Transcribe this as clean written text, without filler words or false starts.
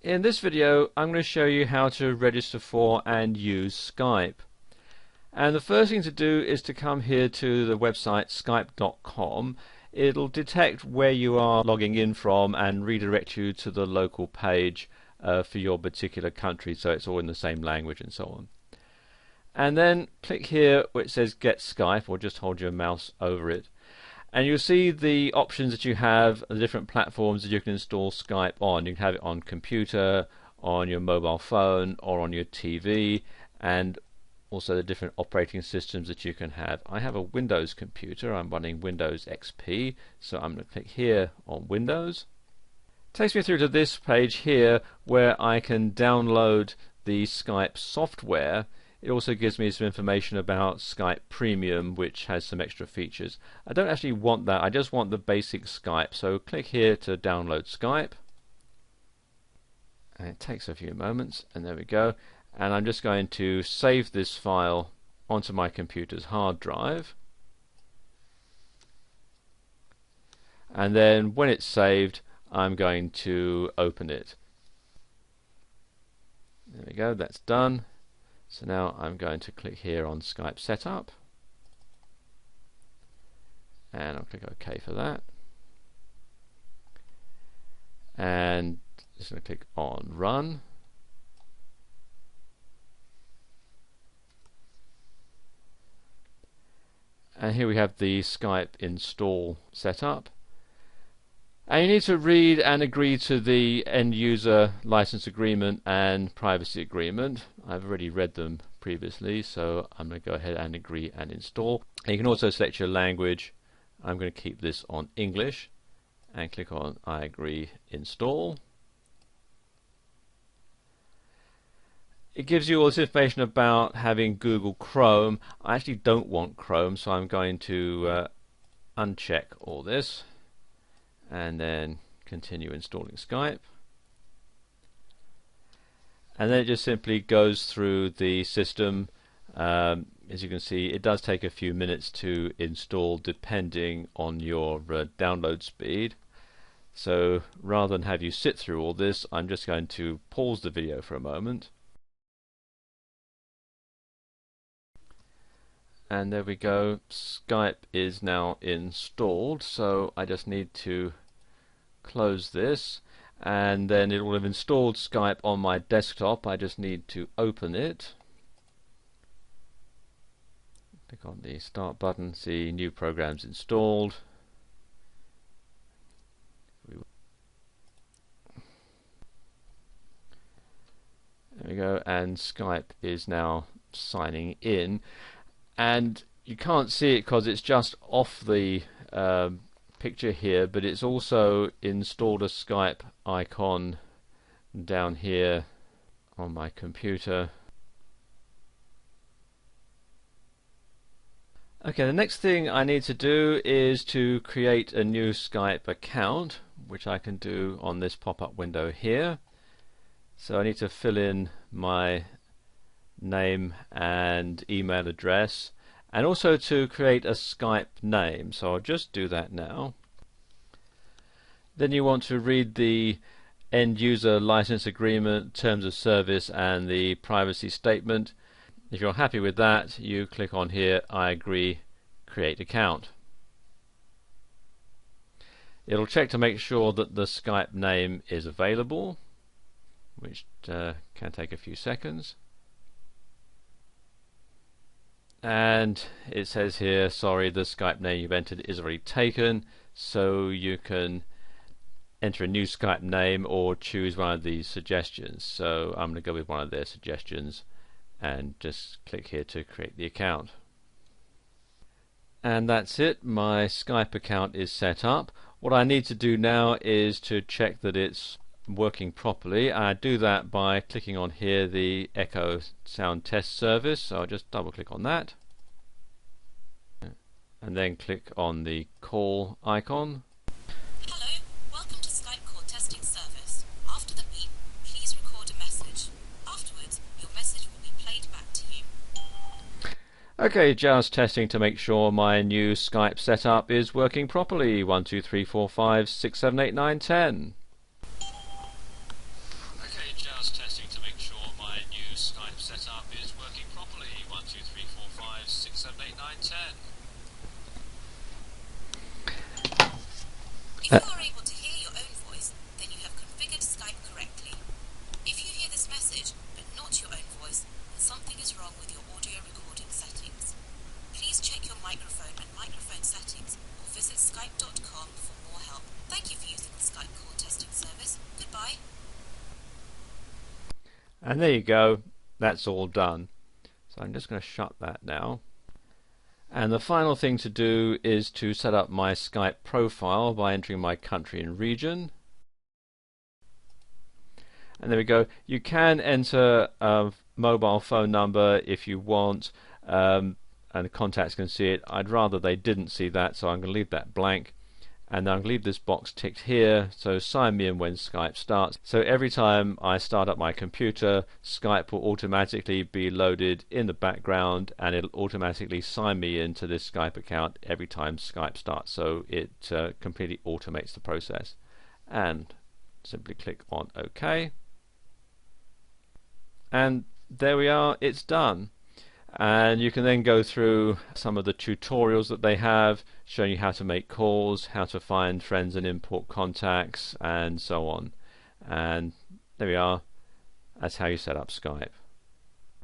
In this video I'm going to show you how to register for and use Skype. And the first thing to do is to come here to the website skype.com. It'll detect where you are logging in from and redirect you to the local page for your particular country, so it's all in the same language and so on. And then click here where it says Get Skype, or just hold your mouse over it. And you'll see the options that you have, the different platforms that you can install Skype on. You can have it on computer, on your mobile phone, or on your TV, and also the different operating systems that you can have. I have a Windows computer. I'm running Windows XP, so I'm going to click here on Windows. It takes me through to this page here where I can download the Skype software. It also gives me some information about Skype Premium, which has some extra features. I don't actually want that, I just want the basic Skype. So click here to download Skype. And it takes a few moments, and there we go. And I'm just going to save this file onto my computer's hard drive. And then when it's saved, I'm going to open it. There we go, that's done. So now I'm going to click here on Skype Setup, and I'll click OK for that, and just going to click on Run. And here we have the Skype install setup. And you need to read and agree to the end user license agreement and privacy agreement. I've already read them previously, so I'm going to go ahead and agree and install. And you can also select your language. I'm going to keep this on English and click on I agree, install. It gives you all this information about having Google Chrome. I actually don't want Chrome, so I'm going to uncheck all this and then continue installing Skype. And then it just simply goes through the system. As you can see, it does take a few minutes to install depending on your download speed. So rather than have you sit through all this, I'm just going to pause the video for a moment. And there we go, Skype is now installed, so I just need to close this, and then it will have installed Skype on my desktop. I just need to open it. Click on the start button, see new programs installed. There we go, and Skype is now signing in. And you can't see it because it's just off the picture here, but it's also installed a Skype icon down here on my computer. Okay, the next thing I need to do is to create a new Skype account, which I can do on this pop-up window here. So I need to fill in my name and email address, and also to create a Skype name. So I'll just do that now. Then you want to read the end user license agreement, terms of service, and the privacy statement. If you're happy with that, you click on here, I agree, create account. It'll check to make sure that the Skype name is available, which can take a few seconds. And it says here, sorry, the Skype name you've entered is already taken, so you can enter a new Skype name or choose one of these suggestions. So I'm going to go with one of their suggestions and just click here to create the account. And that's it, my Skype account is set up. What I need to do now is to check that it's working properly. I do that by clicking on here the Echo Sound Test Service, so I'll just double click on that and then click on the call icon. Hello, welcome to Skype Call Testing Service. After the beep, please record a message. Afterwards, your message will be played back to you. Okay, just testing to make sure my new Skype setup is working properly. 1 2 3 4 5 6 7 8 9 10. If you are able to hear your own voice, then you have configured Skype correctly. If you hear this message, but not your own voice, then something is wrong with your audio recording settings. Please check your microphone and microphone settings, or visit skype.com for more help. Thank you for using the Skype call testing service. Goodbye. And there you go, that's all done. So I'm just going to shut that now. And the final thing to do is to set up my Skype profile by entering my country and region. And there we go. You can enter a mobile phone number if you want, and the contacts can see it. I'd rather they didn't see that, so I'm going to leave that blank. And I'm going to leave this box ticked here, so sign me in when Skype starts. So every time I start up my computer, Skype will automatically be loaded in the background, and it'll automatically sign me into this Skype account every time Skype starts. So it completely automates the process. And simply click on OK. And there we are, it's done. And you can then go through some of the tutorials that they have showing you how to make calls, how to find friends and import contacts, and so on. And there we are, that's how you set up Skype.